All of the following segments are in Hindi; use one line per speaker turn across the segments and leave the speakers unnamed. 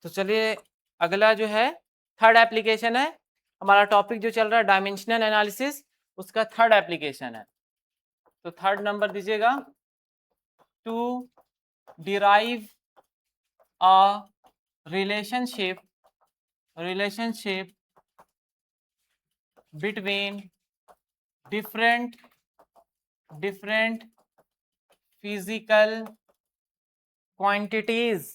तो चलिए अगला जो है थर्ड एप्लीकेशन है, हमारा टॉपिक जो चल रहा है डायमेंशनल एनालिसिस, उसका थर्ड एप्लीकेशन है। तो थर्ड नंबर दीजिएगा, to derive a relationship between different physical quantities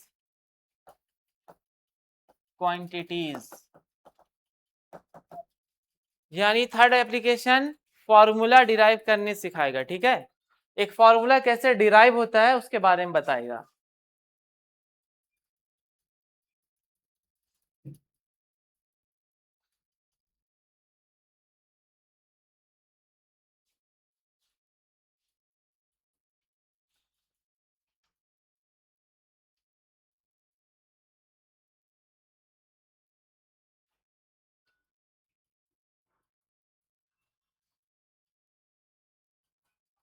यानी थर्ड एप्लीकेशन फॉर्मूला डिराइव करने सिखाएगा। ठीक है, एक फॉर्मूला कैसे डिराइव होता है उसके बारे में बताएगा।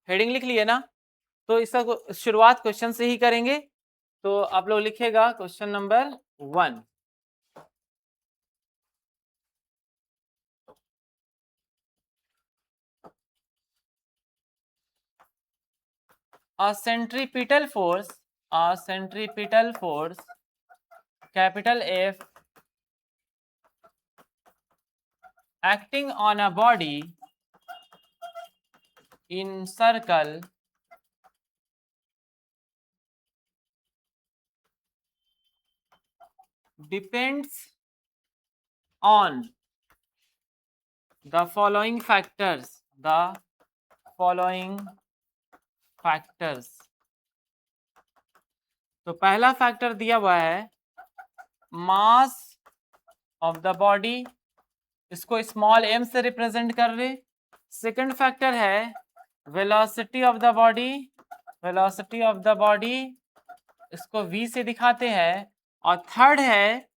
हेडिंग लिख लिए ना, तो इसका शुरुआत क्वेश्चन से ही करेंगे। तो आप लोग लिखिएगा question number 1। A centripetal force capital F acting on a body in circle depends on the following factors. तो पहला फैक्टर दिया हुआ है मास ऑफ द बॉडी, इसको स्मॉल m से रिप्रेजेंट कर रहे। सेकंड फैक्टर है वेलोसिटी ऑफ द बॉडी, इसको v से दिखाते हैं। और थर्ड है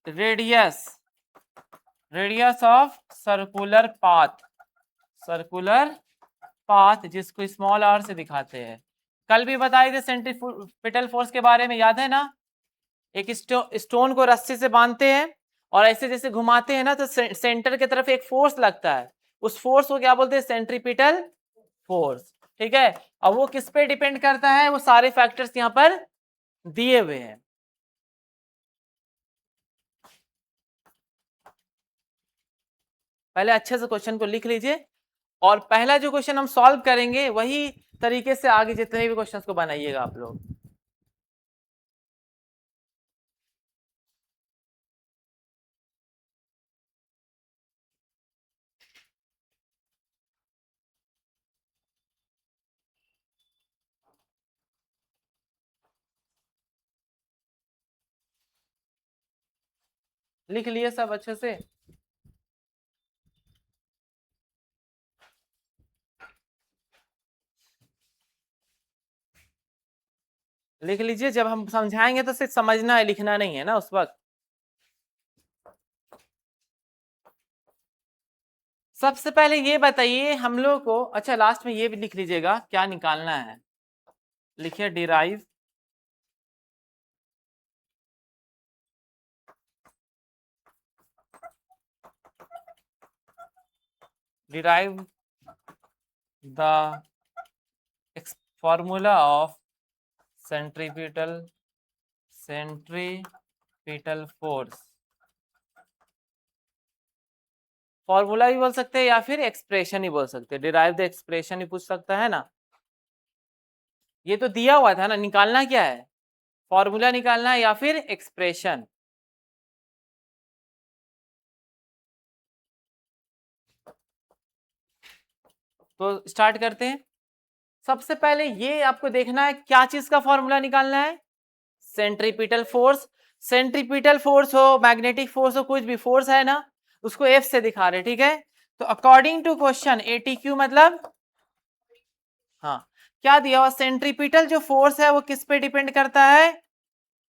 रेडियस ऑफ सर्कुलर पाथ, जिसको स्मॉल r से दिखाते हैं। कल भी बताए थे सेंट्रीपिटल फोर्स के बारे में, याद है ना? एक स्टोन को रस्सी से बांधते हैं और ऐसे जैसे घुमाते हैं ना, तो सेंटर की तरफ एक फोर्स लगता है, उस फोर्स को क्या बोलते हैं? Centripetal force. ठीक है, अब वो किस पे डिपेंड करता है? वो सारे फैक्टर्स यहाँ पर दिए हुए हैं। पहले अच्छे से क्वेश्चन को लिख लीजिए, और पहला जो क्वेश्चन हम सॉल्व करेंगे वही तरीके से आगे जितने भी क्वेश्चंस को बनाइएगा आप लोग। लिख लिए सब अच्छे से? लिख लीजिए, जब हम समझाएंगे तो सिर्फ समझना है, लिखना नहीं है ना उस वक्त। सबसे पहले ये बताइए हम लोग को, अच्छा लास्ट में ये भी लिख लीजिएगा क्या निकालना है। लिखिए derive the formula of centripetal force. Formula भी बोल सकते हैं या फिर एक्सप्रेशन ही बोल सकते हैं, डिराइव द एक्सप्रेशन ही पूछ सकता है ना। ये तो दिया हुआ था ना, निकालना क्या है? फॉर्मूला निकालना है या फिर एक्सप्रेशन? तो स्टार्ट करते हैं। सबसे पहले ये आपको देखना है क्या चीज का फॉर्मूला निकालना है? सेंट्रीपिटल फोर्स हो, मैग्नेटिक फोर्स हो, कुछ भी फोर्स है ना, उसको F से दिखा रहे। ठीक है, तो अकॉर्डिंग टू क्वेश्चन ATQ मतलब, हाँ क्या दिया हुआ? सेंट्रीपिटल जो फोर्स है वो किस पे डिपेंड करता है?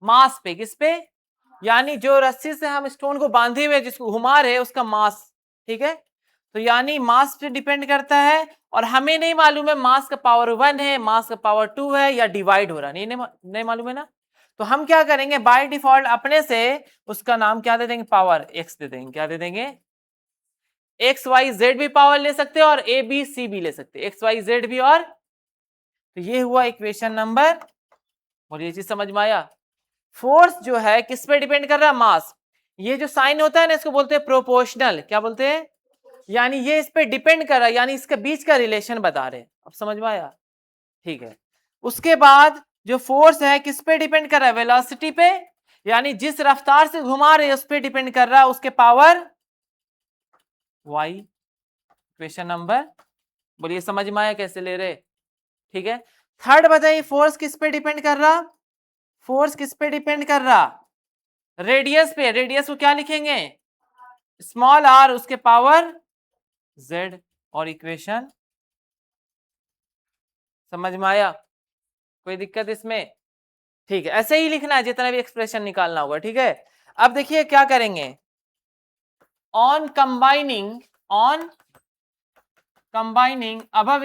मास पे। किस पे? यानी जो रस्सी से हम स्टोन को बांधे हुए जिसको घुमा रहे उसका मास। ठीक है, तो यानी मास पे डिपेंड करता है, और हमें नहीं मालूम है मास का पावर 1 है, मास का पावर 2 है, या डिवाइड हो रहा नहीं मालूम है ना। तो हम क्या करेंगे, बाय डिफॉल्ट अपने से उसका नाम क्या दे देंगे, पावर एक्स दे देंगे। क्या दे देंगे, एक्स वाई जेड भी पावर ले सकते हैं और ए बी सी भी ले सकते हैं, एक्स वाई जेड भी। और तो ये हुआ इक्वेशन नंबर, और ये चीज समझ में आया। फोर्स जो है किस पे डिपेंड कर रहा है, मास। ये जो साइन होता है ना, इसको बोलते हैं प्रोपोर्शनल। क्या बोलते हैं, यानी ये इस पे डिपेंड कर रहा है, यानी इसके बीच का रिलेशन बता रहे हैं। अब समझ में आया, ठीक है। उसके बाद जो फोर्स है किस पे डिपेंड कर रहा है, वेलोसिटी पे, यानी जिस रफ्तार से घुमा रहे हैं उस पे डिपेंड कर रहा है, उसके पावर वाई। क्वेश्चन नंबर, बोलिए समझ में आया कैसे ले रहे, ठीक है। थर्ड बताइए, फोर्स किस पे डिपेंड कर रहा, फोर्स किस पे डिपेंड कर रहा, रेडियस पे। रेडियस को क्या लिखेंगे, स्मॉल आर, उसके पावर जेड। और इक्वेशन समझ में आया, कोई दिक्कत इसमें, ठीक है। ऐसे ही लिखना है जितना भी एक्सप्रेशन निकालना होगा, ठीक है। अब देखिए क्या करेंगे, ऑन कंबाइनिंग अबव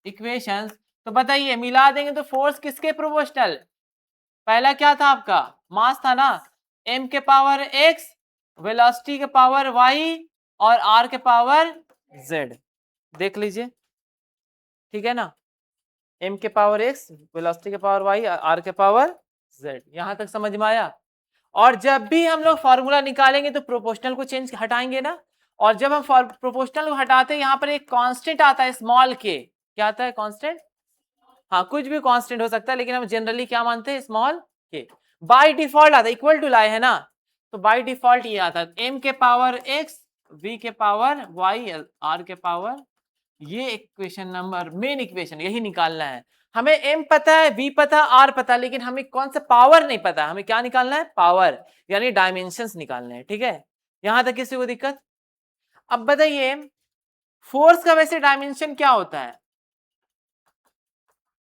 इक्वेशंस, तो बताइए मिला देंगे तो फोर्स किसके प्रोपोर्शनल, पहला क्या था आपका, मास था ना, m के पावर x, वेलोसिटी के पावर y, और r के पावर z। देख लीजिए, ठीक है ना, m के पावर x, वेलोसिटी के पावर y, r के पावर z। यहां तक समझ में आया। और जब भी हम लोग फॉर्मूला निकालेंगे तो प्रोपोर्शनल को चेंज हटाएंगे ना, और जब हम प्रोपोर्शनल को हटाते हैं यहाँ पर एक कांस्टेंट आता है स्मॉल के। क्या आता है कांस्टेंट, हाँ कुछ भी कांस्टेंट हो सकता है, लेकिन हम जनरली क्या मानते हैं, स्मॉल के। बाय डिफॉल्ट आता है, इक्वल टू लाए है ना, तो बाय डिफॉल्ट ये आता है m के पावर x, v के पावर y, r के पावर, ये इक्वेशन नंबर, मेन इक्वेशन यही निकालना है हमें। m पता है, v पता है, r पता है, लेकिन हमें कौन सा पावर नहीं पता, हमें क्या निकालना है, पावर, यानी डायमेंशंस निकालने हैं, ठीक है। यहां तक किसी को दिक्कत। अब बताइए फोर्स का वैसे डायमेंशन क्या होता है,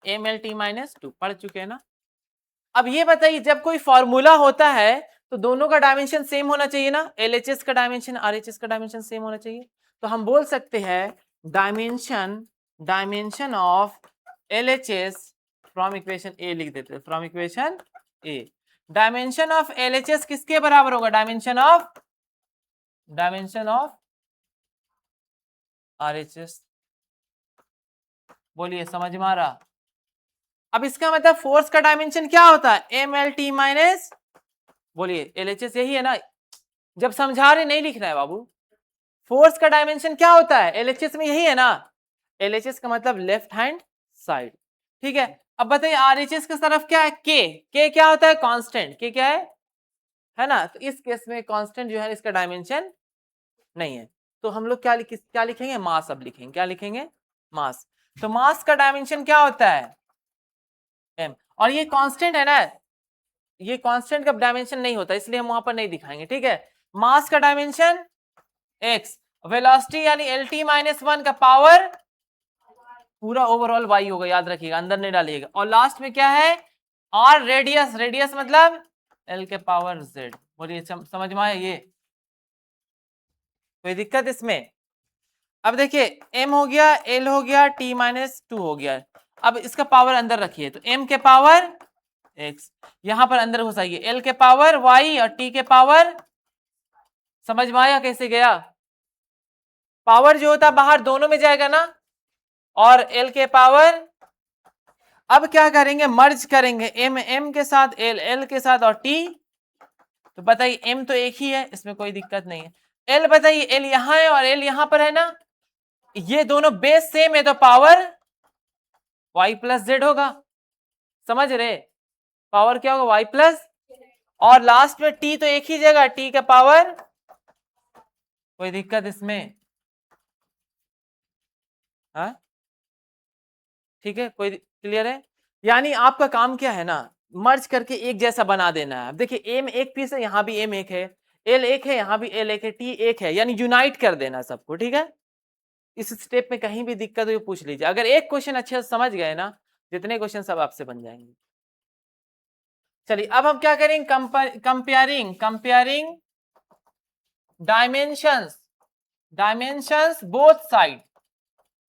mlt-2 पढ़ चुके हैं ना। अब ये बताइए जब कोई फॉर्मूला होता है तो दोनों का डायमेंशन सेम होना चाहिए ना, LHS का डायमेंशन, RHS का डायमेंशन सेम होना चाहिए। तो हम बोल सकते हैं dimension of LHS from equation A लिख देते हैं, from equation A. Dimension of LHS किसके बराबर होगा, डायमेंशन ऑफ RHS। बोलिए समझ में आ रहा। अब इसका मतलब फोर्स का डायमेंशन क्या होता है, MLT-, बोलिए LHS यही है ना, जब समझा रहे नहीं लिखना है बाबू। फोर्स का डायमेंशन क्या होता है, LHS में यही है ना, LHS का मतलब लेफ्ट हैंड साइड, ठीक है। अब बताइए RHS की तरफ क्या है, K क्या होता है, कांस्टेंट, K क्या है ना। तो इस केस में कांस्टेंट जो है इसका डायमेंशन नहीं है, तो हम लोग क्या लिखेंगे, मास। अब लिखेंगे, क्या लिखेंगे, मास। तो मास का डायमेंशन क्या होता है, m। और ये कांस्टेंट है ना, ये कांस्टेंट का डायमेंशन नहीं होता, इसलिए हम वहां पर नहीं दिखाएंगे, ठीक है। मास का डायमेंशन x, वेलोसिटी यानी LT-1 का पावर पूरा ओवरऑल y होगा, याद रखिएगा, अंदर नहीं डालिएगा। और लास्ट में क्या है, r, रेडियस मतलब l के पावर z। बोलिए समझ में आया ये, कोई दिक्कत इसमें। अब देखिए m हो गया, l हो गया, T-2 हो गया। अब इसका पावर अंदर रखिए, तो m के पावर x, यहां पर अंदर घुसाइए, l के पावर y और t के पावर, समझ में आया कैसे गया। पावर जो होता है बाहर दोनों में जाएगा ना, और l के पावर। अब क्या करेंगे, मर्ज करेंगे, m के साथ, l के साथ, और t। तो बताइए m तो एक ही है, इसमें कोई दिक्कत नहीं है। l बताइए, l यहां है और l यहां पर है ना, ये दोनों बेस सेम है तो पावर y+z होगा, समझ रहे, पावर क्या होगा, y+, और लास्ट में t तो एक ही जगह, t का पावर, कोई दिक्कत इसमें, हाँ ठीक है, कोई क्लियर है। यानी आपका काम क्या है ना, मर्ज करके एक जैसा बना देना है। अब देखिए m एक पीस है, यहाँ भी m एक है, l एक है, यहाँ भी l एक है, t एक है, यानी यूनाइट कर देना सबको, ठीक है। इस स्टेप में कहीं भी दिक्कत हो पूछ लीजिए, अगर एक क्वेश्चन अच्छे से समझ गए ना, जितने क्वेश्चन सब आपसे बन जाएंगे। चलिए अब हम क्या करेंगे, कंपेयरिंग डायमेंशंस बोथ साइड,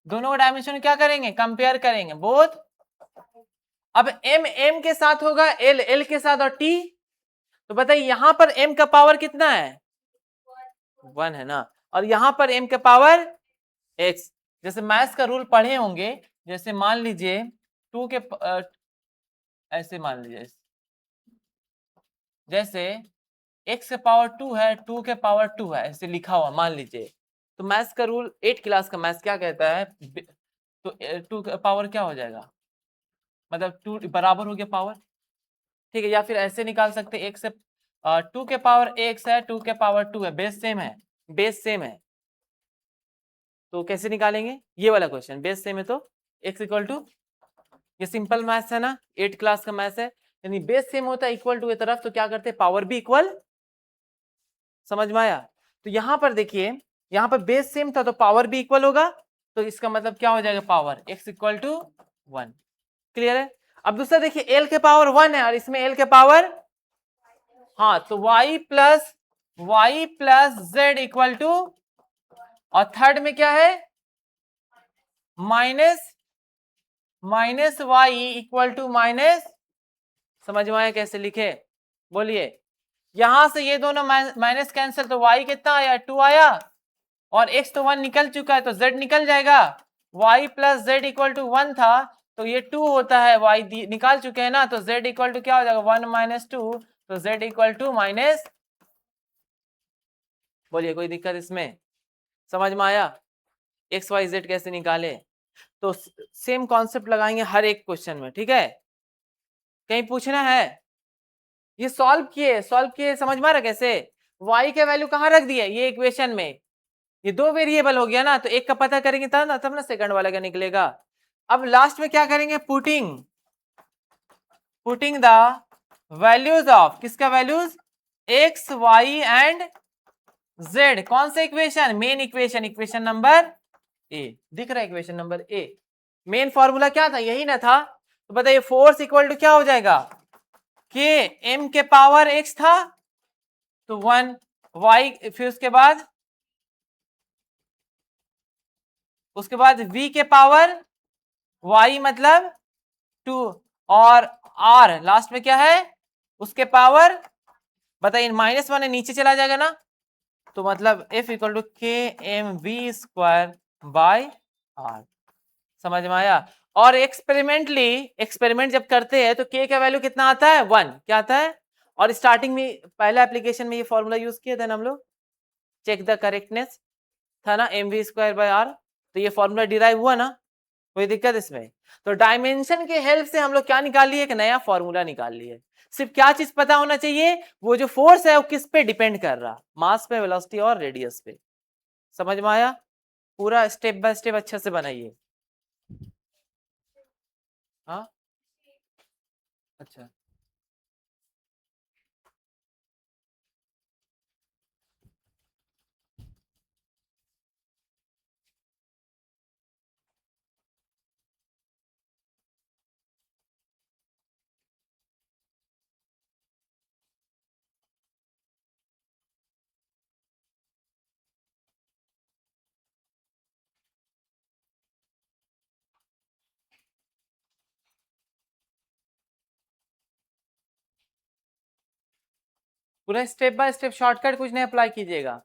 दोनों का डायमेंशन क्या करेंगे, कंपेयर करेंगे, बोथ अब m m के साथ होगा, l l के साथ और t, तो बताइए यहां पर m का पावर कितना है? 1 है ना, और यहां पर m का पावर x। जैसे मैथ्स का रूल पढ़े होंगे, जैसे मान लीजिए 2 के ऐसे मान लीजिए, जैसे x के पावर 2 है, 2 के पावर 2 है, ऐसे लिखा हुआ मान लीजिए, तो मैथ्स का रूल 8 क्लास का मैथ्स क्या कहता है, तो 2 का पावर क्या हो जाएगा, मतलब 2 बराबर हो गया पावर, ठीक है। या फिर ऐसे निकाल सकते हैं, 1 से 2 के पावर x है, 2 के पावर 2 है, बेस सेम है, बेस सेम है, तो कैसे निकालेंगे ये वाला क्वेश्चन, बेस सेम है तो x इक्वल टू, ये सिंपल मैथ्स है ना, 8 क्लास का मैथ्स है, यानी बेस सेम होता है इक्वल टू की तरफ, तो क्या करते हैं पावर भी इक्वल, समझ में आया? तो यहां पर देखिए, यहां पर बेस सेम था तो पावर भी इक्वल होगा, तो इसका मतलब क्या हो जाएगा, power x equal to 1। Clear है? अब दूसरा देखिए, l के पावर 1 है और इसमें l के पावर, हाँ, तो y plus z equal to, और थर्ड में क्या है, minus y equal to minus, समझ में आया कैसे लिखे, बोलिए। यहां से ये दोनों माइनस कैंसिल, तो y कितना आया, 2 आया, और x तो 1 निकल चुका है तो z निकल जाएगा, y plus z equal to 1 था, तो ये 2 होता है, y निकाल चुके हैं ना, तो z इक्वल टू क्या हो जाएगा, 1 माइनस 2, तो z इक्वल टू माइनस, बोलिए कोई दिक्कत इसमें, समझ में आया एक्स वाई जेड कैसे निकाले? तो सेम कॉन्सेप्ट लगाएंगे हर एक क्वेश्चन में, ठीक है? कहीं पूछना है? ये सॉल्व किए, समझ में आ रहा कैसे? y के वैल्यू कहाँ रख दिए, ये इक्वेशन में, ये दो वेरिएबल हो गया ना, तो एक का पता करेंगे तब ना सेकंड वाले का निकलेगा। अब लास्ट में क्या करेंगे, पुटिंग द वैल्यूज ऑफ, किसका values, x y and z, कौन सा equation, main equation, equation number A, दिख रहा है equation number A, main formula क्या था, यही ना था, तो बताइए फोर्स इक्वल टू क्या हो जाएगा, के एम के पावर एक्स था तो 1, वाई, फिर उसके बाद v के पावर y मतलब 2, और r लास्ट में क्या है, उसके पावर, बताइए माइनस 1 है, नीचे चला जाएगा ना, तो मतलब f equal to k m v square by r, समझ में आया? और एक्सपेरिमेंट जब करते हैं तो k का वैल्यू कितना आता है, 1, क्या आता है, और स्टार्टिंग में पहला एप्लीकेशन में ये फॉर्मूला यूज किया था ना हम लोग, चेक द करेक्टनेस था ना, m v square by r, तो ये फॉर्मूला डिराइव हुआ ना, कोई दिक्कत इसमें? तो डायमेंशन के हेल्प से हम लोग क्या निकाल लिए, एक नया फॉर्मूला निकाल लिए। सिर्फ क्या चीज पता होना चाहिए, वो जो फोर्स है वो किस पे डिपेंड कर रहा, मास पे, वेलोसिटी और रेडियस पे, समझ में आया? पूरा स्टेप बाय स्टेप अच्छे से बनाइए। हाँ, अच्छा, पूरा स्टेप बाय स्टेप, शॉर्टकट कुछ नहीं अप्लाई कीजिएगा।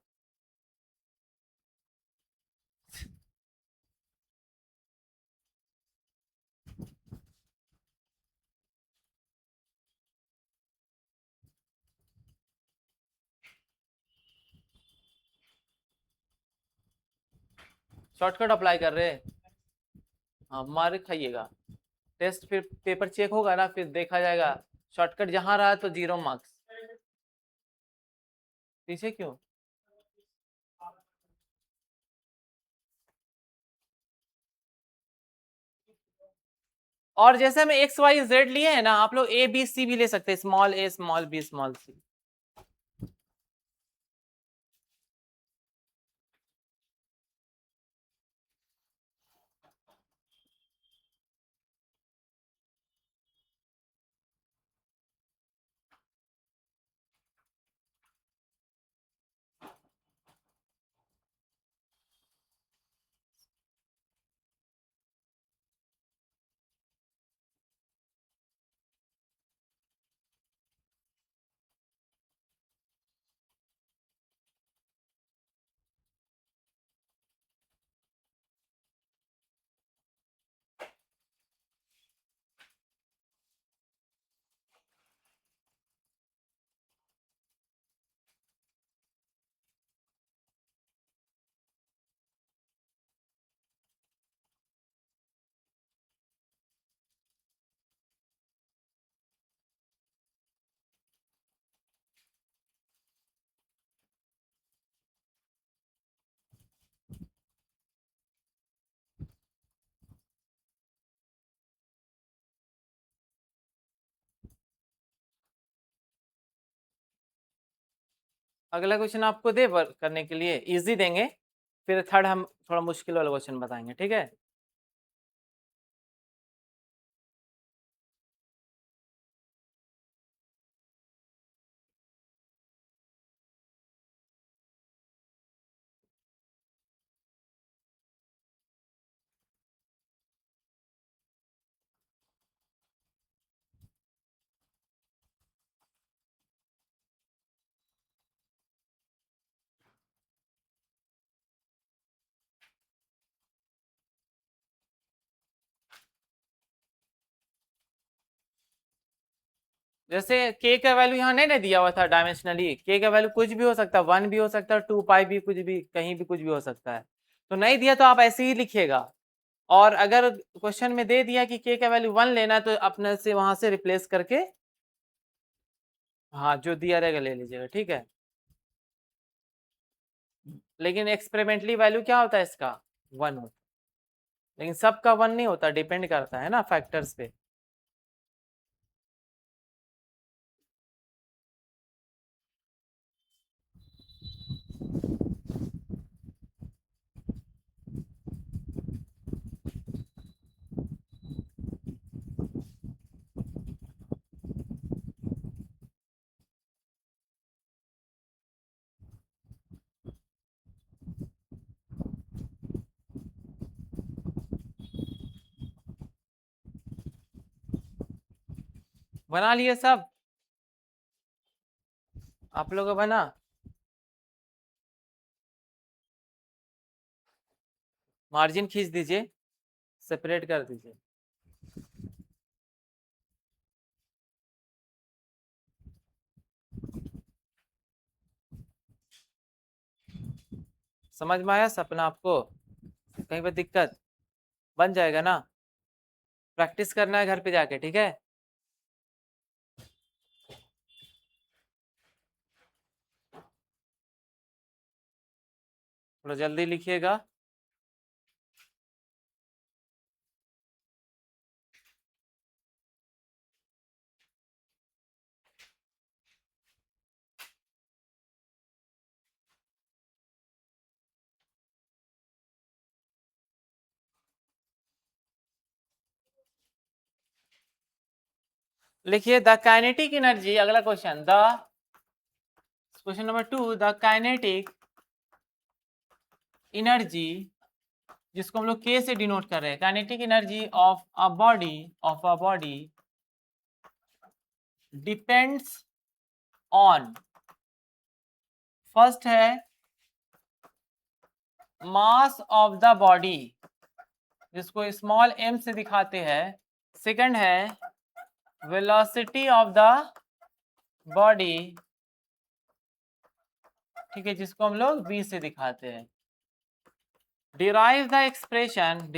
शॉर्टकट अप्लाई कर रहे हैं, हाँ, मार खाइएगा, टेस्ट फिर पेपर चेक होगा ना, फिर देखा जाएगा, शॉर्टकट जहां रहा तो 0 मार्क्स, पीछे क्यों? और जैसे हमें एक्स वाई जेड लिए है ना, आप लोग ए बी सी भी ले सकते हैं, स्मॉल ए स्मॉल बी स्मॉल सी। अगला क्वेश्चन आपको दे वर्क करने के लिए, इजी देंगे, फिर थर्ड हम थोड़ा मुश्किल वाला क्वेश्चन बताएंगे, ठीक है। जैसे k का वैल्यू यहाँ नहीं ना दिया हुआ था डायमेंशनली, k का वैल्यू कुछ भी हो सकता है, 1 भी हो सकता है, 2 पाई भी, कुछ भी, कहीं भी कुछ भी हो सकता है। तो नहीं दिया तो आप ऐसे ही लिखिएगा, और अगर क्वेश्चन में दे दिया कि k का वैल्यू 1 लेना है तो अपने से वहां से रिप्लेस करके, हाँ जो दिया रहेगा ले लीजिएगा, ठीक है। लेकिन एक्सपेरिमेंटली वैल्यू क्या होता है इसका, 1 होता है, लेकिन सबका 1 नहीं होता, डिपेंड करता है ना फैक्टर्स पे। बना लिए सब आप लोगों का बना, मार्जिन खींच दीजिए, सेपरेट कर दीजिए। समझ में आया सपना आपको, कहीं पर दिक्कत, बन जाएगा ना, प्रैक्टिस करना है घर पे जाके, ठीक है। थोड़ा जल्दी लिखिएगा। लिखिए द काइनेटिक एनर्जी, अगला question, the question number 2, the kinetic energy, जिसको हम लोग k से डिनोट कर रहे हैं, kinetic energy of a body depends on, first है मास ऑफ द बॉडी, जिसको स्मॉल m से दिखाते हैं, सेकंड है वेलोसिटी ऑफ द बॉडी, ठीक है, जिसको हम लोग v से दिखाते हैं। derive the expression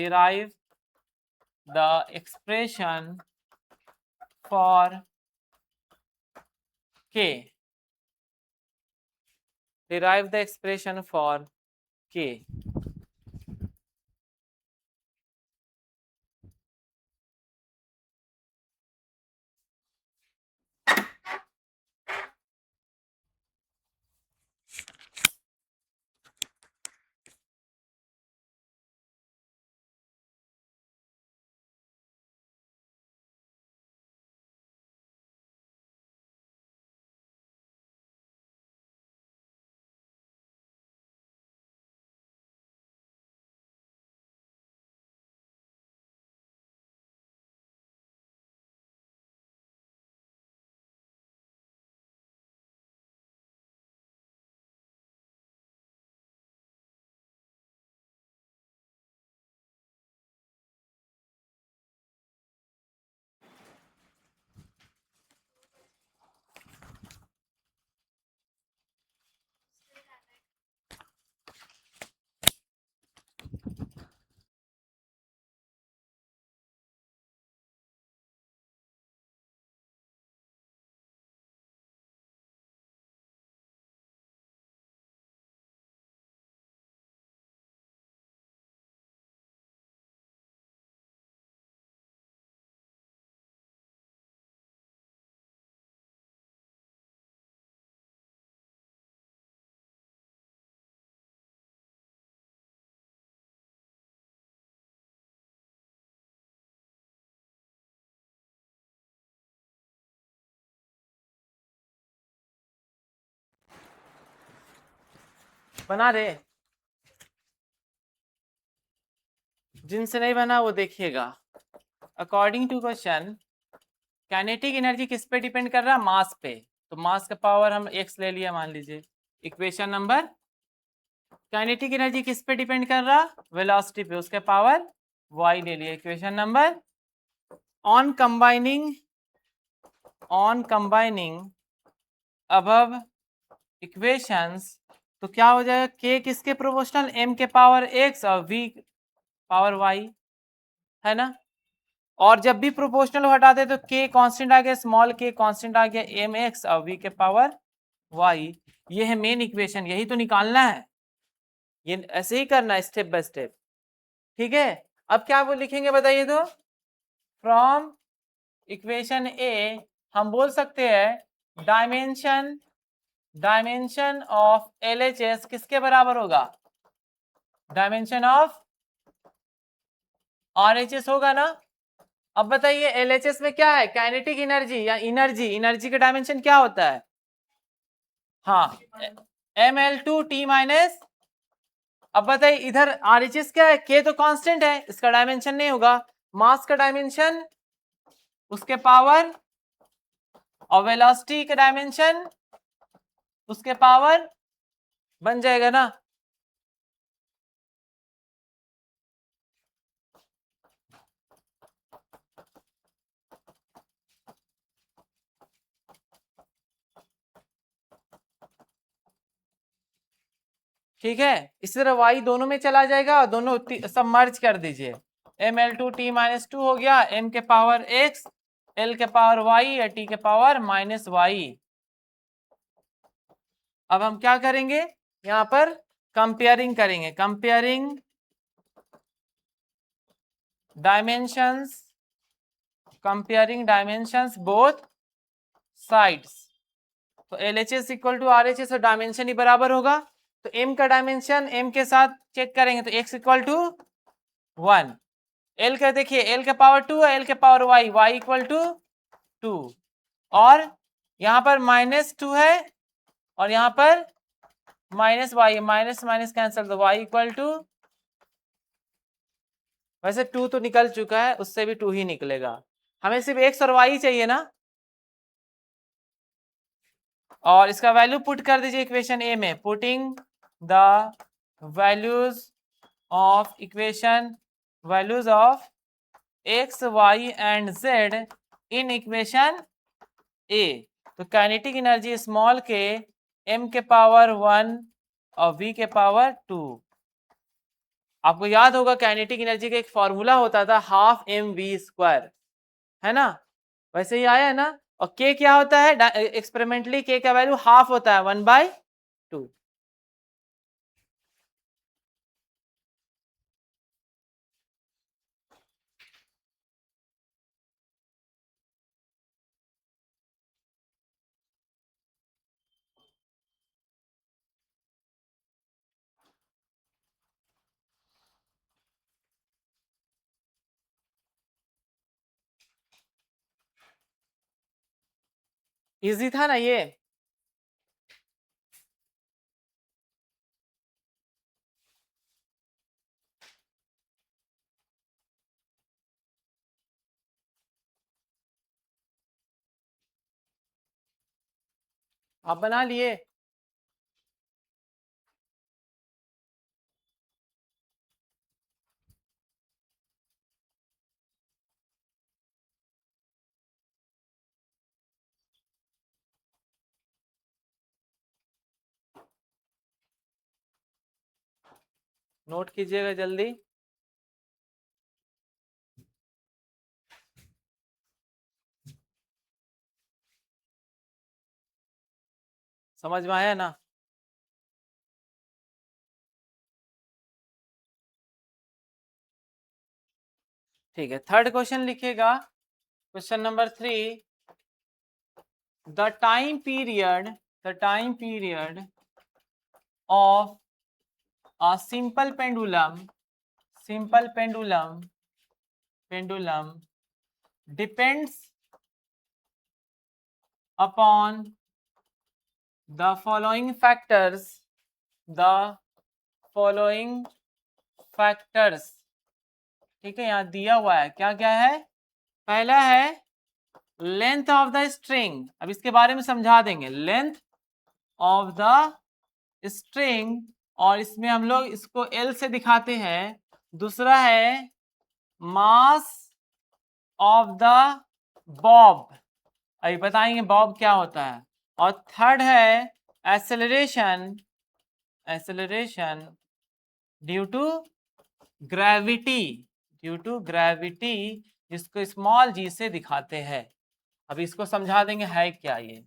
for k, derive the expression for k। बना दे, जिनसे नहीं बना वो देखिएगा। According to question kinetic energy किस पे डिपेंड कर रहा है? मास पे। तो मास का पावर हम x ले लिया मान लीजिए। इक्वेशन नंबर, काइनेटिक एनर्जी किस पे डिपेंड कर रहा? वेलोसिटी पे, उसका पावर y ले लिया। Equation number, on combining above equations, तो क्या हो जाएगा? k किसके प्रोपोर्शनल? m के पावर x और v पावर y, है ना। और जब भी प्रोपोर्शनल हटाते तो k कांस्टेंट आ गया, स्मॉल k कांस्टेंट आ गया, mx और v के पावर y। ये है मेन इक्वेशन, यही तो निकालना है, ये ऐसे ही करना है स्टेप बाय स्टेप। ठीक है, अब क्या वो लिखेंगे बताइए तो? फ्रॉम इक्वेशन ए हम बोल सकते हैं डायमेंशन ऑफ LHS किसके बराबर होगा? डायमेंशन ऑफ RHS होगा ना। अब बताइए LHS में क्या है? काइनेटिक एनर्जी या एनर्जी का डायमेंशन क्या होता है? हाँ, ml2t माइनस। अब बताइए इधर RHS क्या है? k तो कांस्टेंट है, इसका डायमेंशन नहीं होगा। मास का डायमेंशन, उसके पावर, और वेलोसिटी का डायमेंशन, उसके पावर, बन जाएगा ना। ठीक है, इसी तरह y दोनों में चला जाएगा और दोनों सब मर्ज कर दीजिए। ml2t माइनस 2 हो गया, m के पावर x, l के पावर y या t के पावर माइनस y। अब हम क्या करेंगे? यहाँ पर कंपेयरिंग करेंगे, कंपेयरिंग डायमेंशंस बोथ साइड्स। तो LHS इक्वल टू RHS और डायमेंशन ही बराबर होगा। तो m का डायमेंशन m के साथ चेक करेंगे तो x इक्वल टू 1, l का देखिए l का पावर 2 है, l के पावर y इक्वल टू 2, और यहाँ पर -2 है और यहाँ पर -y, माइनस माइनस कैंसिल, तो y इक्वल टू, वैसे 2 तो निकल चुका है, उससे भी 2 ही निकलेगा। हमें सिर्फ x और y चाहिए ना, और इसका वैल्यू पुट कर दीजिए इक्वेशन ए में। Putting the values of x, y and z in equation A. तो काइनेटिक एनर्जी स्मॉल के m के पावर 1 और v के पावर 2। आपको याद होगा काइनेटिक एनर्जी का एक फॉर्मूला होता था 12mv², है ना, वैसे ही आया है ना। और k क्या होता है? एक्सपेरिमेंटली k का वैल्यू हाफ होता है 1/2। इजी था ना ये। आप बना लिए? नोट कीजिएगा जल्दी। समझ में आया ना? ठीक है, थर्ड क्वेश्चन लिखिएगा। Question number 3, the time period of a simple pendulum depends upon the following factors the following factors. ठीक है, यहाँ दिया हुआ है क्या क्या है। पहला है लेंथ ऑफ द स्ट्रिंग, अब इसके बारे में समझा देंगे। लेंथ ऑफ द स्ट्रिंग, और इसमें हम लोग इसको एल से दिखाते हैं। दूसरा है मास ऑफ द बॉब, अभी बताएंगे बॉब क्या होता है। और थर्ड है acceleration, acceleration due to gravity, due to gravity, जिसको स्मॉल जी से दिखाते हैं। अब इसको समझा देंगे है क्या ये।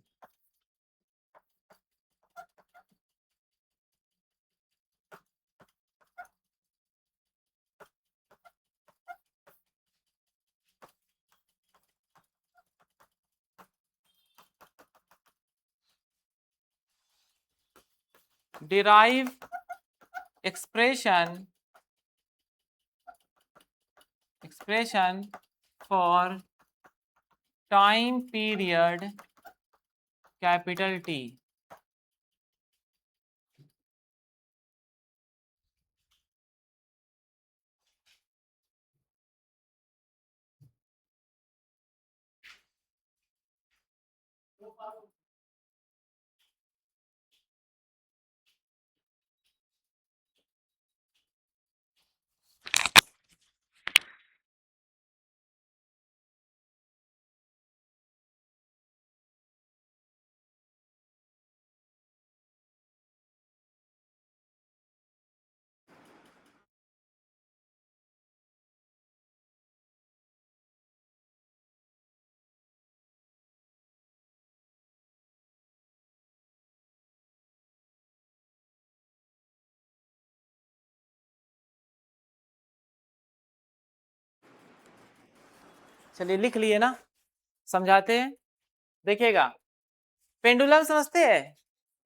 Derive expression, expression for time period capital T. चलिए लिख लिए ना, समझाते हैं। देखिएगा, पेंडुलम समझते हैं,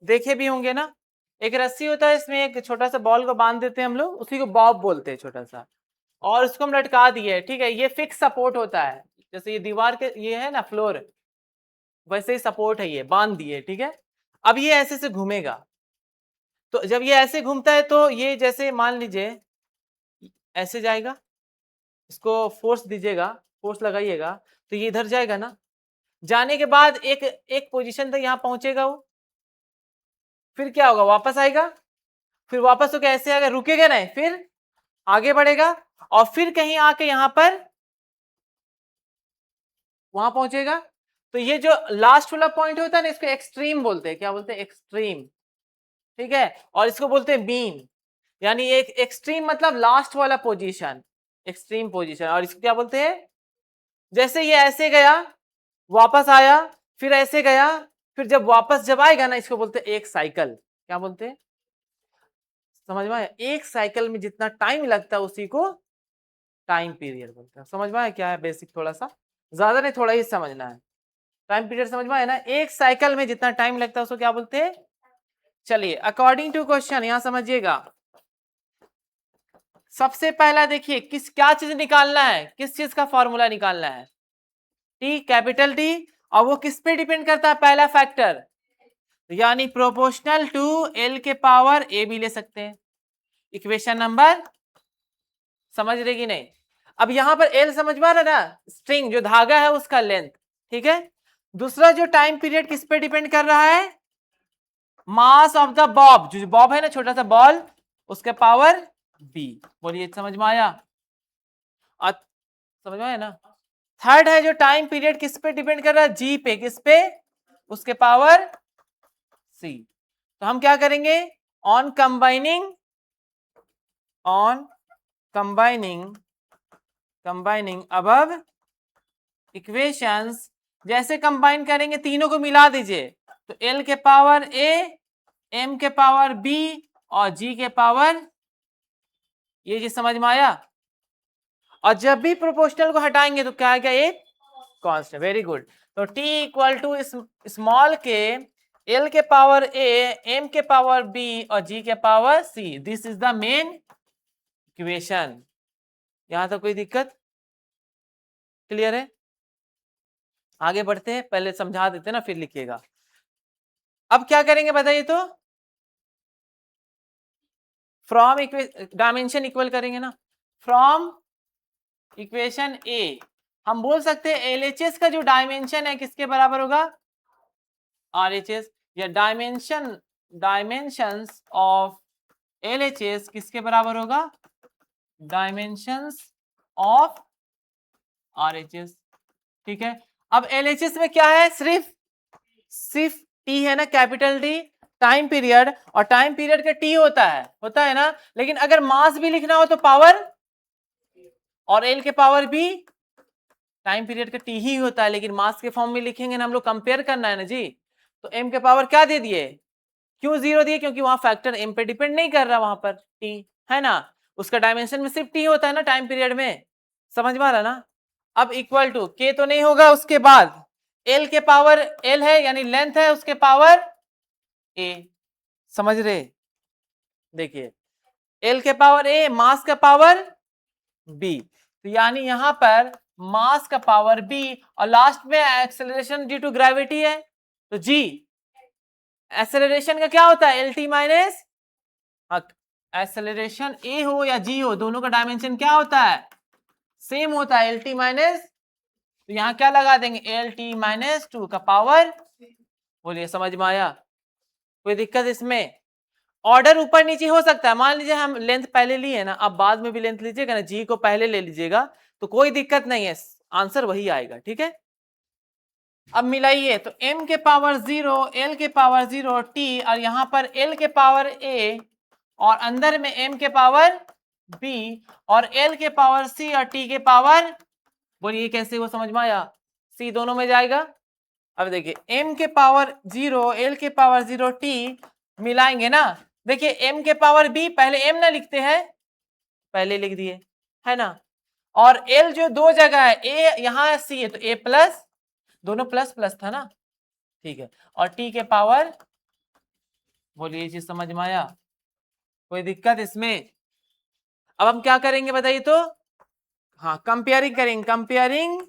देखे भी होंगे ना। एक रस्सी होता है, इसमें एक छोटा सा बॉल को बांध देते हैं हम लोग, उसी को बॉब बोलते हैं, छोटा सा। और उसको हम लटका दिए, ठीक है, ये फिक्स सपोर्ट होता है। जैसे ये दीवार के ये है ना फ्लोर, वैसे ही सपोर्ट है, ये बांध दिए, ठीक है। अब ये ऐसे से घूमेगा, तो जब ये ऐसे घूमता है तो ये जैसे मान लीजिए ऐसे जाएगा, इसको फोर्स दीजिएगा, फोर्स लगाइएगा, तो ये इधर जाएगा ना। जाने के बाद एक एक पोजीशन तक यहाँ पहुंचेगा वो, फिर क्या होगा, वापस आएगा, फिर वापस तो कैसे आएगा, रुकेगा नहीं, फिर आगे बढ़ेगा, और फिर कहीं आके यहाँ पर वहां पहुंचेगा। तो ये जो लास्ट वाला पॉइंट होता है ना, इसको एक्सट्रीम बोलते हैं। क्या बोलते हैं, एक्सट्रीम, ठीक है। और इसको बोलते हैं मीन, यानी एक एक्सट्रीम मतलब लास्ट वाला पोजीशन, एक्सट्रीम पोजीशन। और इसको क्या बोलते हैं, जैसे ये ऐसे गया, वापस आया, फिर ऐसे गया, फिर जब वापस जब आएगा ना, इसको बोलते हैं एक साइकिल। क्या बोलते हैं, समझ में आया? एक साइकिल में जितना टाइम लगता है उसी को टाइम पीरियड बोलते हैं। समझ में आया क्या है, बेसिक थोड़ा सा, ज्यादा नहीं, थोड़ा ही समझना है। टाइम पीरियड समझ में आया ना, एक साइकिल में जितना टाइम लगता है उसको क्या बोलते हैं। चलिए अकॉर्डिंग टू क्वेश्चन यहां समझिएगा। सबसे पहला देखिए, किस क्या चीज निकालना है, किस चीज का फॉर्मूला निकालना है, टी, कैपिटल टी। और वो किस पे डिपेंड करता है, पहला फैक्टर, यानी प्रोपोर्शनल टू एल के पावर ए भी ले सकते हैं। इक्वेशन नंबर, समझ रहे कि नहीं। अब यहां पर एल समझ में आ रहा है ना, स्ट्रिंग जो धागा है उसका लेंथ, ठीक है। दूसरा जो टाइम पीरियड किस पे डिपेंड कर रहा है, मास ऑफ द बॉब, जो बॉब है ना छोटा सा बॉल, उसके पावर बी। बोलिए समझ में आया, समझ में आया ना। थर्ड है जो टाइम पीरियड किस पे डिपेंड कर रहा है, जी पे, किस पे, उसके पावर सी। तो हम क्या करेंगे, on combining, on combining, combining above equations, जैसे कंबाइन करेंगे तीनों को मिला दीजिए, तो एल के पावर ए, एम के पावर बी, और जी के पावर, ये चीज समझ में आया। और जब भी प्रोपोर्शनल को हटाएंगे तो क्या आएगा, एक कांस्टेंट। Very good. तो t इक्वल टू स्मॉल के, एल के पावर ए, एम के पावर बी, और जी के power C. This is the main equation. यहां तक कोई दिक्कत, क्लियर है। आगे बढ़ते हैं, पहले समझा देते ना फिर लिखिएगा। अब क्या करेंगे बताइए तो, फ्रॉम डायमेंशन इक्वल करेंगे ना, फ्रॉम इक्वेशन ए हम बोल सकते हैं एलएचएस का जो डायमेंशन है किसके बराबर होगा, आरएचएस, या डायमेंशंस ऑफ एलएचएस किसके बराबर होगा, डायमेंशंस ऑफ आरएचएस। ठीक है, अब एलएचएस में क्या है, सिर्फ टी है ना, कैपिटल टी टाइम पीरियड, और टाइम पीरियड का टी होता है ना, लेकिन अगर मास भी लिखना हो तो पावर और एल के पावर भी टाइम पीरियड का टी ही होता है, लेकिन मास के फॉर्म में लिखेंगे ना हम लोग, कंपेयर करना है ना जी। तो एम के पावर क्या दे दिए, क्यों 0 दिए, क्योंकि वहां फैक्टर एम पे डिपेंड नहीं कर रहा, वहां पर टी है ना, उसका डायमेंशन में सिर्फ टी होता है ना टाइम पीरियड में, समझ में आ रहा ना। अब इक्वल टू के तो नहीं होगा, उसके बाद एल के पावर एल है यानी लेंथ है, उसके पावर ए, समझ रहे, देखिए एल के पावर ए, मास का पावर बी, तो यानी यहां पर मास का पावर बी, और लास्ट में एक्सेलरेशन ड्यू टू ग्रेविटी है, तो जी एक्सेलरेशन का क्या होता है, एल टी माइनस, एक्सेलरेशन ए हो या जी हो, दोनों का डायमेंशन क्या होता है, सेम होता है, एल टी माइनस, तो यहां क्या लगा देंगे, एल टी माइनस 2 का पावर, बोलिए समझ में आया, कोई दिक्कत इसमें। ऑर्डर ऊपर नीचे हो सकता है, मान लीजिए हम लेंथ पहले लिए ना, अब बाद में भी लेंथ लीजिएगा ना, जी को पहले ले लीजिएगा तो कोई दिक्कत नहीं है, आंसर वही आएगा, ठीक है। अब मिलाइए, तो m के पावर 0, l के पावर 0, t, और यहां पर l के पावर a, और अंदर में m के पावर b, और l के पावर c, और t के पावर, बोलिए कैसे वो समझ में आया, c दोनों में जाएगा। अब देखिए m के पावर 0, l के पावर 0, t मिलाएंगे ना, देखिए m के पावर b, पहले m ना लिखते हैं, पहले लिख दिए है ना, और l जो दो जगह है, a यहाँ c है तो a प्लस, दोनों प्लस प्लस था ना, ठीक है, और t के पावर, बोलिए ये चीज समझ में आया, कोई दिक्कत इसमें। अब हम क्या करेंगे बताइए तो, हाँ कंपेयरिंग करेंगे, कंपेयरिंग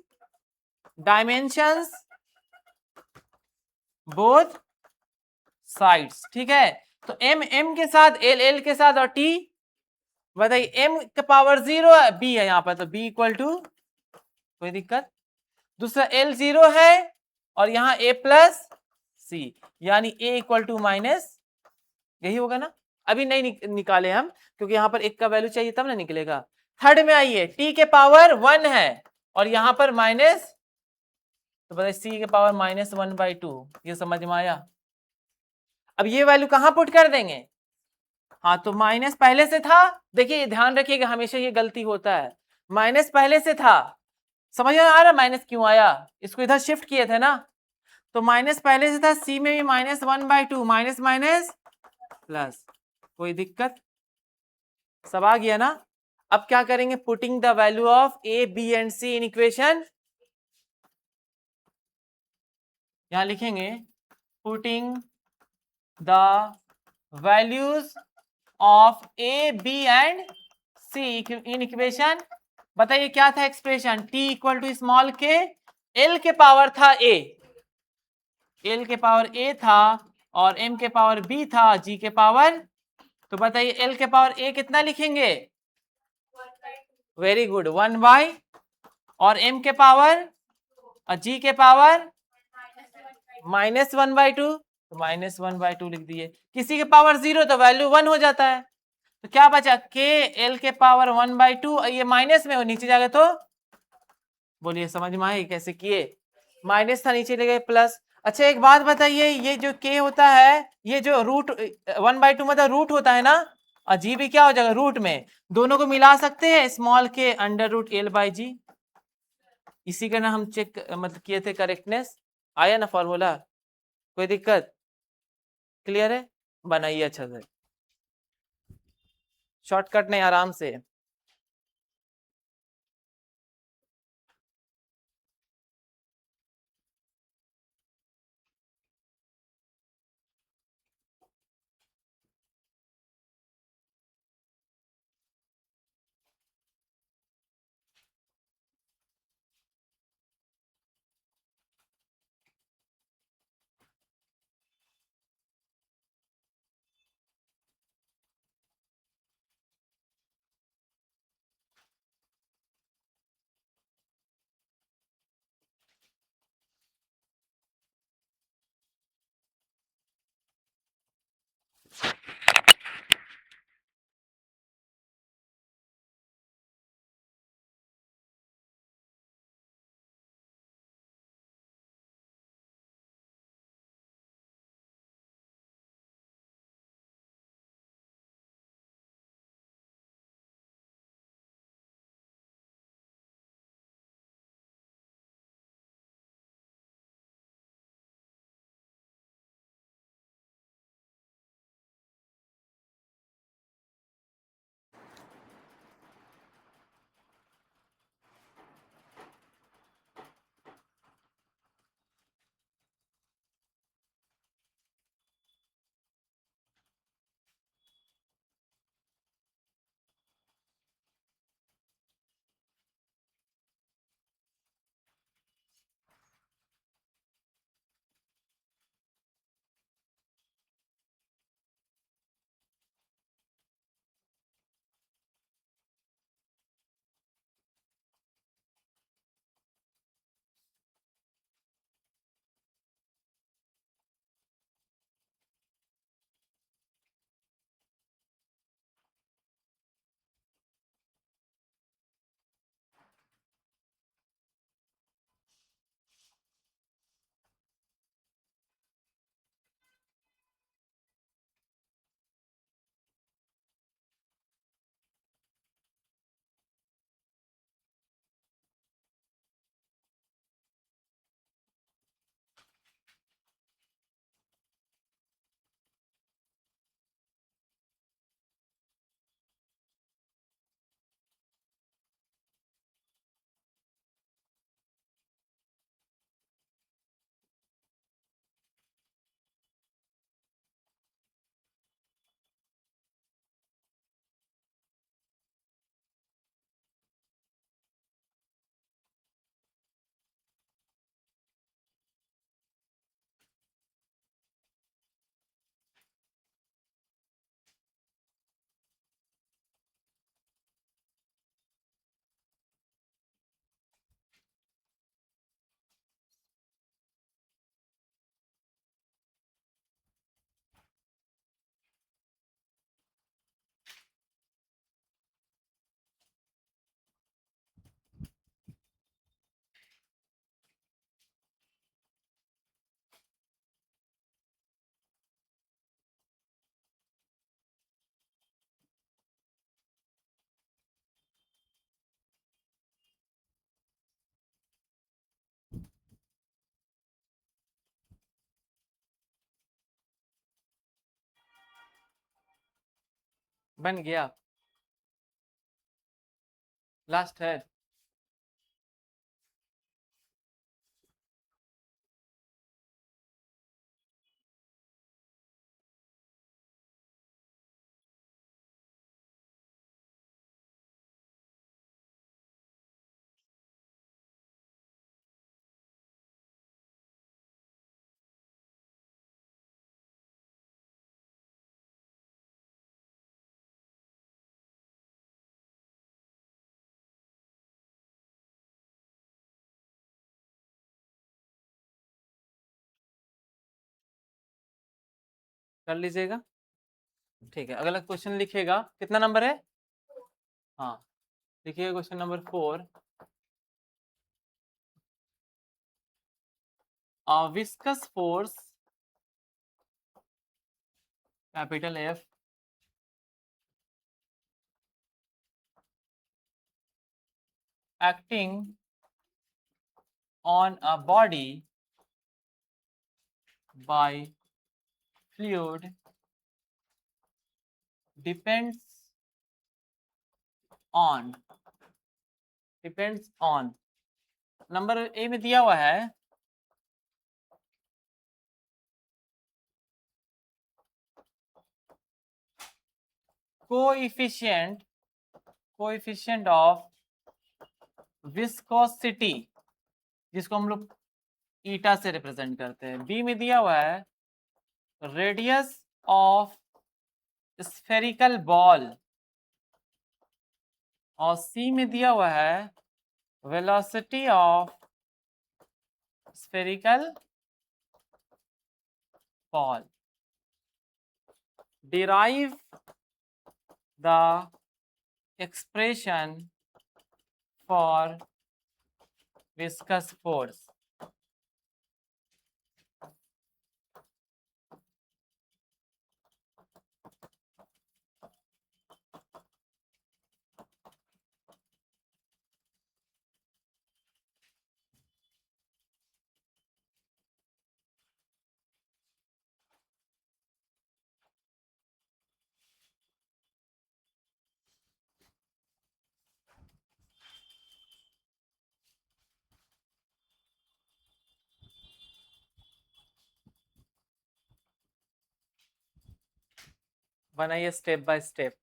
डायमेंशंस बोथ साइड्स, ठीक है, तो m m के साथ, l l के साथ, और t बताइए m का पावर 0 है, b है यहाँ पर, तो b इक्वल टू, कोई दिक्कत, दूसरा l 0 है, और यहाँ a प्लस c, यानी a इक्वल टू माइनस, यही होगा ना, अभी नहीं निकाले हम, क्योंकि यहाँ पर एक का वैल्यू चाहिए तब ना निकलेगा। थर्ड में आइए, t के पावर 1 है, और यहाँ पर माइनस, तो बताइए c के पावर -1/2, ये समझ में आया। अब ये वैल्यू कहाँ पुट कर देंगे, हाँ तो माइनस पहले से था, देखिए ध्यान रखिएगा हमेशा ये गलती होता है, माइनस पहले से था, समझ में आ रहा माइनस क्यों आया, इसको इधर शिफ्ट किए थे ना, तो माइनस पहले से था, सी में भी -1/2, माइनस माइनस प्लस, कोई दिक्कत, सब आ गया ना। अब क्या करेंगे, putting the value of A B and C in equation, यहां लिखेंगे putting the values of A B and C in equation, बताइए क्या था expression, t equal to small k, l के पावर था a, l के पावर a था, और m के पावर b था, g के पावर, तो बताइए l के पावर a कितना लिखेंगे, वेरी गुड 1/, और m के पावर और g के पावर -1/2, तो -1/2 लिख दिए, किसी के पावर 0 तो वैल्यू 1 हो जाता है, तो क्या बचा, k l के पावर 1/2, ये माइनस में हो नीचे जाएगा तो, बोलिए समझ में आए कैसे किए, माइनस था नीचे ले गए प्लस। अच्छा एक बात बताइए, ये जो k होता है, ये जो रूट 1/2 मतलब रूट होता है ना, और g भी क्या हो जाएगा रूट में, दोनों को मिला सकते हैं, स्मॉल के √l/g, इसी का ना हम चेक मतलब किए थे करेक्टनेस, आया ना फॉर्मूला, कोई दिक्कत, क्लियर है, बनाइए अच्छा से, शॉर्टकट नहीं आराम से। बन गया, लास्ट है। कर लीजिएगा, ठीक है। अगला क्वेश्चन लिखिएगा, कितना नंबर है? हाँ, लिखिएगा question number 4। Viscous force capital F acting on a body by fluid depends on number A में दिया हुआ है कोएफिशिएंट ऑफ विस्कोसिटी, जिसको हम लोग ईटा से रिप्रेजेंट करते हैं। बी में दिया हुआ है रेडियस ऑफ स्फेरिकल बॉल, और सी में दिया हुआ है velocity of spherical ball. Derive the expression for viscous force. बनाइए step by step.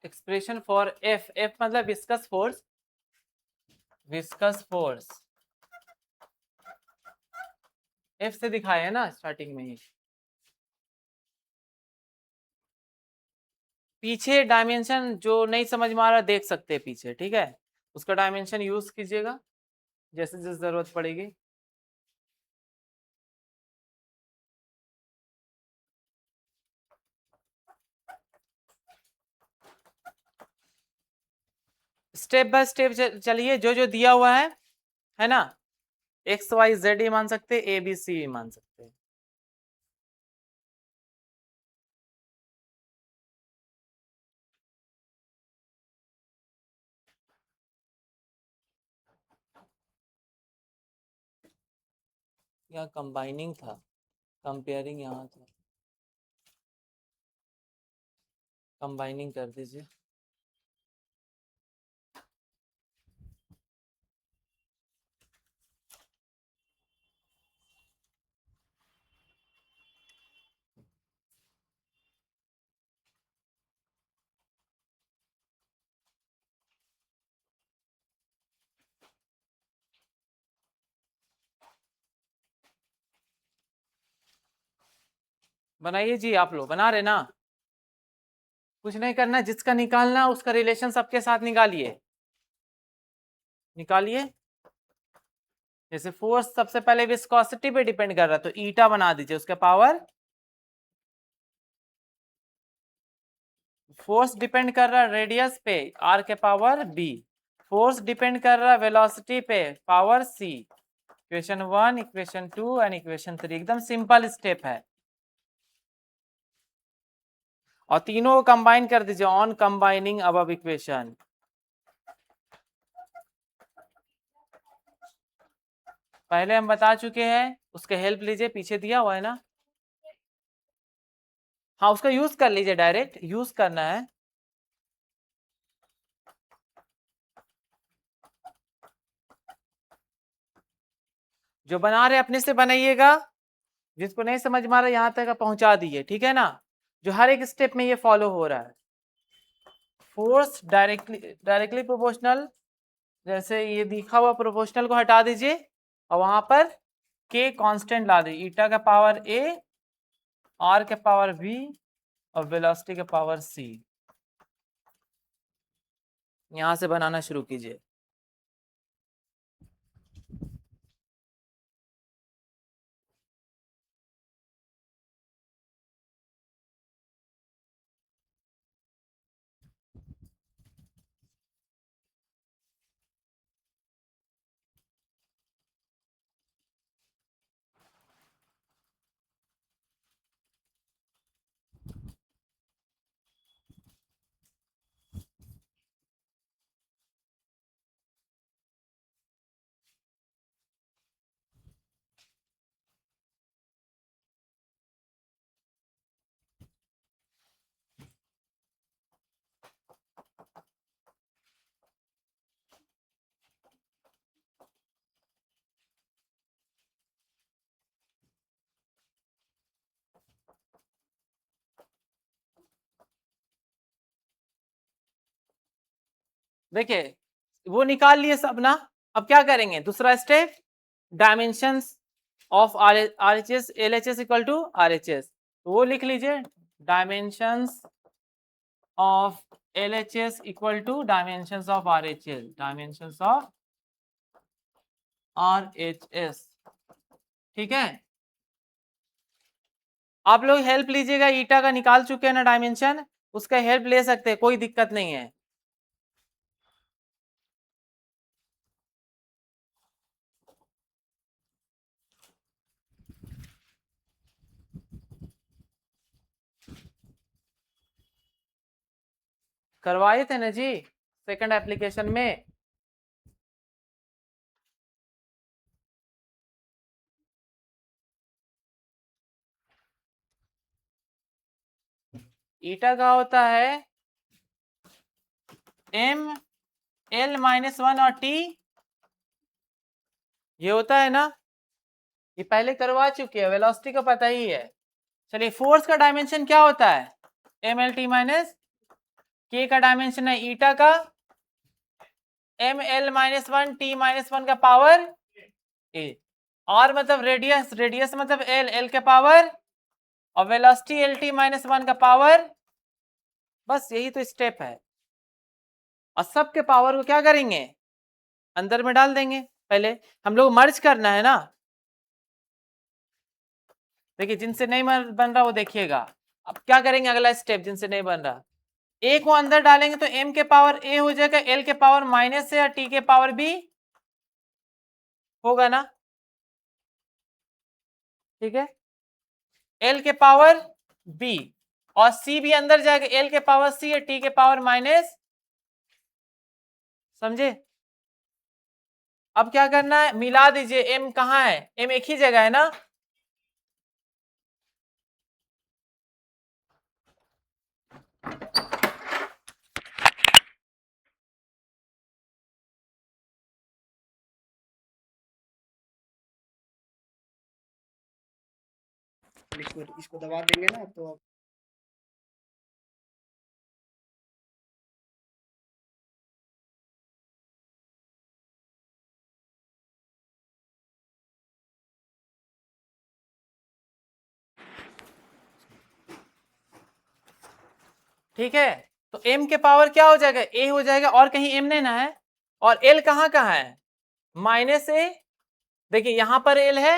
Expression for F, F मतलब विस्कस फोर्स, एफ से दिखाया है ना स्टार्टिंग में ही। पीछे डायमेंशन जो नहीं समझ में आ रहा देख सकते हैं पीछे, ठीक है, उसका डायमेंशन यूज कीजिएगा जैसे जैसे जरूरत पड़ेगी। स्टेप बाय स्टेप चलिए, जो जो दिया हुआ है ना, एक्स वाई जेड ही मान सकते, ए बी सी ही मान सकते हैं। या कंबाइनिंग था, कंपेयरिंग यहाँ था, कंबाइनिंग कर दीजिए। बनाइए जी, आप लोग बना रहे ना, कुछ नहीं करना, जिसका निकालना उसका रिलेशन सबके साथ निकालिए, निकालिए। जैसे फोर्स सबसे पहले विस्कोसिटी पे डिपेंड कर रहा है तो ईटा बना दीजिए, उसका पावर, फोर्स डिपेंड कर रहा है रेडियस पे, आर के पावर बी, फोर्स डिपेंड कर रहा है वेलोसिटी पे, power c. Equation 1, equation 2 and equation 3, एकदम सिंपल स्टेप है। और तीनों को कंबाइन कर दीजिए ऑन कंबाइनिंग अबव इक्वेशन। पहले हम बता चुके हैं, उसके हेल्प लीजिए, पीछे दिया हुआ है ना, हाँ उसका यूज कर लीजिए, डायरेक्ट यूज करना है। जो बना रहे अपने से बनाइएगा, जिसको नहीं समझ में आ रहा यहाँ तक पहुंचा दीजिए, ठीक है ना, जो हर एक स्टेप में ये फॉलो हो रहा है। फोर्स डायरेक्टली प्रोपोर्शनल, जैसे ये दिखा हुआ प्रोपोर्शनल को हटा दीजिए और वहां पर के कांस्टेंट ला दीजिए, ईटा का पावर ए, आर के पावर बी और वेलोसिटी के पावर सी। यहां से बनाना शुरू कीजिए। देखिए वो निकाल लिए सब ना, अब क्या करेंगे दूसरा step, dimensions of R H S L H S equal to R H S, तो वो लिख लीजिए, dimensions of L H S equal to dimensions of R H S, dimensions of R H S, ठीक है। आप लोग हेल्प लीजिएगा, ईटा का निकाल चुके हैं ना डायमेंशन, उसका हेल्प ले सकते हैं, कोई दिक्कत नहीं है। करवाए थे ना जी सेकंड एप्लीकेशन में। ईटा का होता है एम एल माइनस वन और टी, ये होता है ना, ये पहले करवा चुके हैं, वेलोसिटी का पता ही है। चलिए फोर्स का डायमेंशन क्या होता है, एम एल टी माइनस, के का डायमेंशन है ईटा का m l minus one, t minus one का पावर ए, आर मतलब रेडियस, रेडियस मतलब एल, एल के पावर, और velocity l t minus one का पावर, बस यही तो स्टेप है। और सबके पावर को क्या करेंगे, अंदर में डाल देंगे। पहले हम लोग मर्ज करना है ना, देखिए जिनसे नहीं बन रहा वो देखिएगा। अब क्या करेंगे अगला स्टेप, जिनसे नहीं बन रहा, ए को अंदर डालेंगे तो एम के पावर ए हो जाएगा, एल के पावर माइनस से, और टी के पावर बी होगा ना, ठीक है, एल के पावर बी, और सी भी अंदर जाएगा, एल के पावर सी और टी के पावर माइनस, समझे। अब क्या करना है, मिला दीजिए, एम कहाँ है, एम एक ही जगह है ना,
इसको दबा देंगे ना तो
ठीक है। तो m के पावर क्या हो जाएगा, a हो जाएगा, और कहीं m नहीं ना है, और l कहाँ कहाँ है, माइनस ए देखिए यहां पर एल है,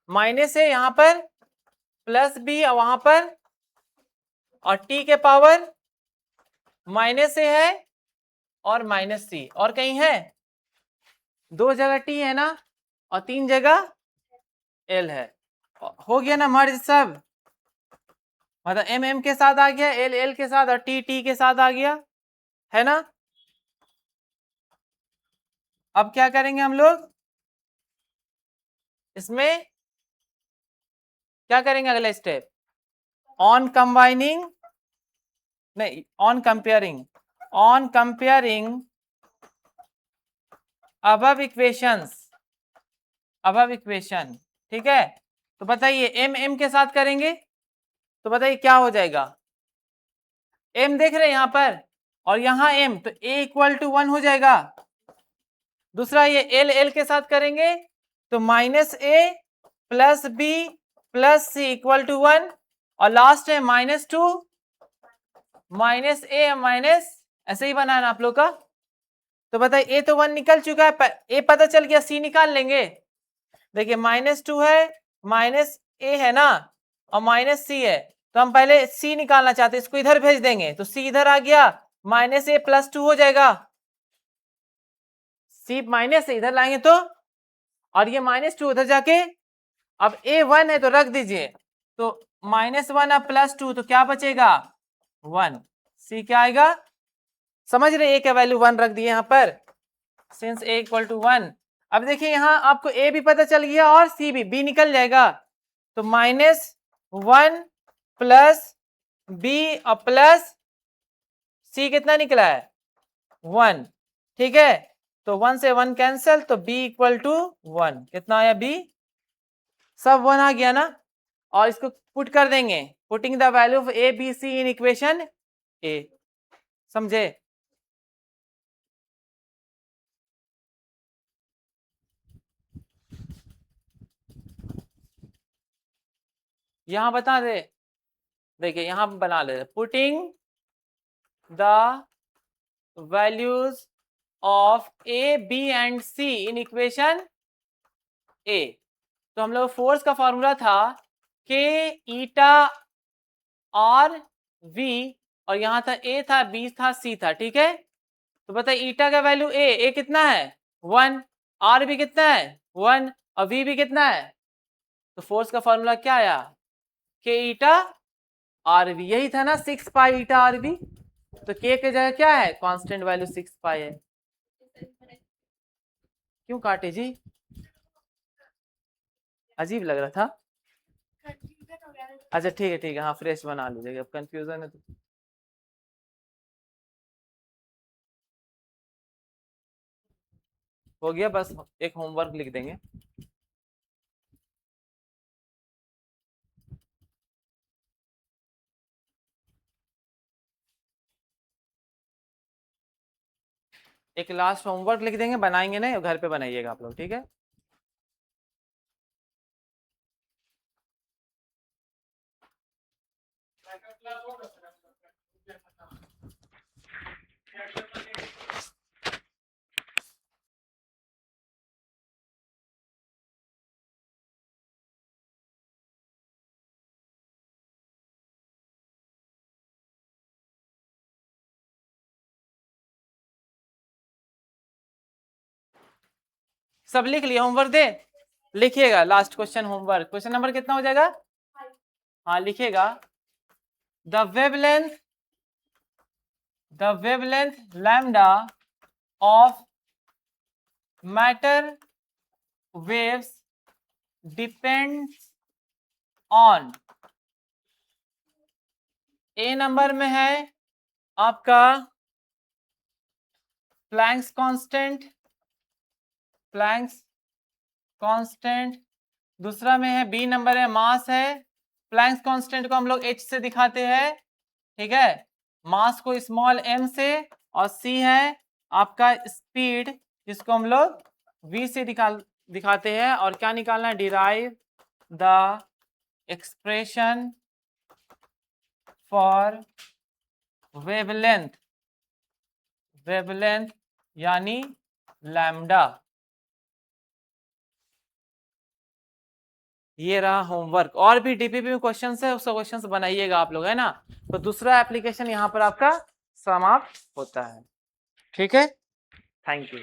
माइनस है यहां पर, प्लस बी वहां पर, और टी के पावर माइनस ए है और माइनस सी, और कहीं है? 2 जगह टी है ना, और 3 जगह एल है। हो गया ना मर्ज सब, मतलब एम एम के साथ आ गया, एल एल के साथ, और टी टी के साथ आ गया, है ना। अब क्या करेंगे हम लोग इसमें, क्या करेंगे अगला स्टेप? ऑन कंबाइनिंग, नहीं on comparing, on comparing above equations, above equation, ठीक है। तो बताइए एम एम के साथ करेंगे तो बताइए क्या हो जाएगा? एम देख रहे हैं यहां पर, और यहां एम, तो ए इक्वल टू 1 हो जाएगा। दूसरा ये एल एल के साथ करेंगे तो minus a plus b plus c equal to 1, और लास्ट है -2 माइनस ए माइनस, ऐसे ही बनाना आप लोग का। तो बताइए ए तो 1 निकल चुका है, ए पता चल गया, सी निकाल लेंगे। देखिए -2 है, माइनस ए है ना, और माइनस सी है, तो हम पहले सी निकालना चाहते हैं, इसको इधर भेज देंगे तो सी इधर आ गया, माइनस ए प्लस 2 हो जाएगा। सी माइनस इधर लाएंगे तो, और ये -2 उधर जाके, अब ए 1 है तो रख दीजिए, तो -1 अब +2, तो क्या बचेगा? 1। सी क्या आएगा? समझ रहे, ए का वैल्यू 1 रख दिए यहां पर, सिंस ए इक्वल टू 1। अब देखिए यहां आपको ए भी पता चल गया और सी भी, बी निकल जाएगा, तो -1 प्लस बी और प्लस सी कितना निकला है? 1, ठीक है। तो 1 से 1 कैंसल, तो बी इक्वल टू 1, कितना आया बी? सब 1 आ गया ना, और इसको पुट कर देंगे, putting the value of A B C in equation A, समझे। यहां बता दे, देखिए यहां बना ले, putting the values of A B and C in equation A. तो हम लोग फोर्स का फॉर्मूला था के ईटा आर वी, और यहां था ए था, बी था, सी था, ठीक है। तो बताइए ईटा का वैल्यू ए कितना है? 1, आर भी कितना है? 1, और वी भी कितना है? तो फोर्स का फॉर्मूला क्या आया? के ईटा आर वी, यही था ना 6 पाई ईटा आर वी। तो के की जगह क्या है? कांस्टेंट वैल्यू 6 पाई है। क्यों काटे जी? अजीब लग रहा था। अच्छा ठीक है, हाँ फ्रेश बना लीजिएगा, अब कंफ्यूजन है तो। हो गया, बस एक होमवर्क लिख देंगे। एक लास्ट होमवर्क लिख देंगे, बनाएंगे नहीं, घर पे बनाइएगा आप लोग, ठीक है। सब लिख लिया होमवर्क दे, लिखिएगा last question homework, question number कितना हो जाएगा? हाँ लिखिएगा, the wavelength lambda of matter waves depends on, A number में है आपका प्लैंक्स कांस्टेंट, प्लैंक्स कांस्टेंट, दूसरा में है बी नंबर है मास है, प्लैंक्स कांस्टेंट को हम लोग h से दिखाते हैं, ठीक है, मास को स्मॉल m से, और c है आपका स्पीड, जिसको हम लोग v से दिखाते हैं। और क्या निकालना है? Derive the expression for wavelength, wavelength यानी लैम्डा, ये रहा होमवर्क। और भी डीपीपी में क्वेश्चन है, उसका क्वेश्चन बनाइएगा आप लोग, है ना। तो दूसरा एप्लीकेशन यहाँ पर आपका समाप्त होता है। ठीक है, थैंक यू।